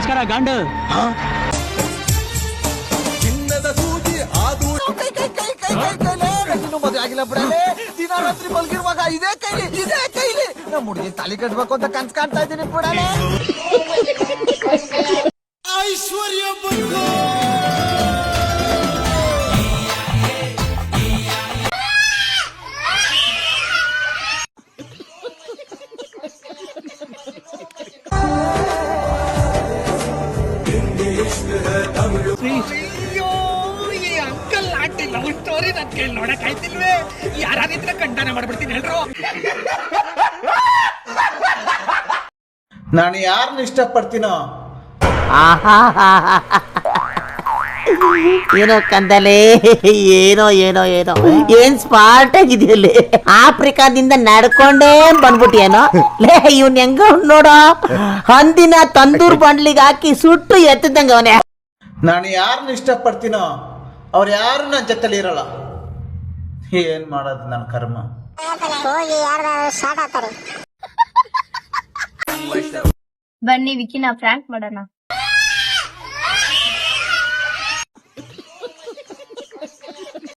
ಯಾಕರ ಗಂಡು ಚಿನ್ನದ ಸೂಜಿ ಅದು ಮದುವೆ ಆಗಿಲ್ಲ ಬಿಡಲೇ. ದಿನ ರಾತ್ರಿ ಮಲಗಿರುವಾಗ ಇದೇ ಕೈಲಿ ನಮ್ಮ ಹುಡುಗಿ ತಾಲಿ ಕಟ್ಬೇಕು ಅಂತ ಕನ್ಸ್ ಕಾಣ್ತಾ ಇದ್ದೀನಿ ಬಿಡಲೇ. ಐಶ್ವರ್ಯ ಬಂದು ಅಂಕಲ್ ಆಂಟಿ ಲವ್ ಸ್ಟೋರಿ ನನ್ ಕೇಳಿ ನೋಡಕ್ ಆಯ್ತಿಲ್ವೇ? ಯಾರಾದಿದ್ರೆ ಖಂಡನೆ ಮಾಡ್ಬಿಡ್ತೀನಿ ಹೇಳ್ರು. ನಾನು ಯಾರನ್ನ ಇಷ್ಟಪಡ್ತೀನೋ ಏನೋ ಕಂದಲೆ, ಏನೋ ಏನೋ ಏನೋ ಏನ್ ಸ್ಮಾರ್ಟ್ ಆಗಿದೆಯಲ್ಲಿ. ಆಫ್ರಿಕಾದಿಂದ ನಡ್ಕೊಂಡೇ ಬಂದ್ಬಿಟ್ಟಿಯೇನೋ ಲೇ. ಇವ್ನ ಹೆಂಗ ನೋಡೋ, ಹಂದಿನ ತಂದೂರ್ ಬಂಡ್ಲಿಗೆ ಹಾಕಿ ಸುಟ್ಟು ಎತ್ತದಂಗ ಅವನೇ. ನಾನು ಯಾರನ್ನ ಇಷ್ಟಪಡ್ತೀನೋ ಅವ್ರು ಯಾರು ನನ್ನ ಜೊತೆಲಿ ಇರಲ್ಲ. ಏನ್ ಮಾಡೋದು ನನ್ನ ಕರ್ಮ. ಬನ್ನಿ ವಿಕಿನ ಫ್ರ್ಯಾಂಕ್ ಮಾಡೋಣ.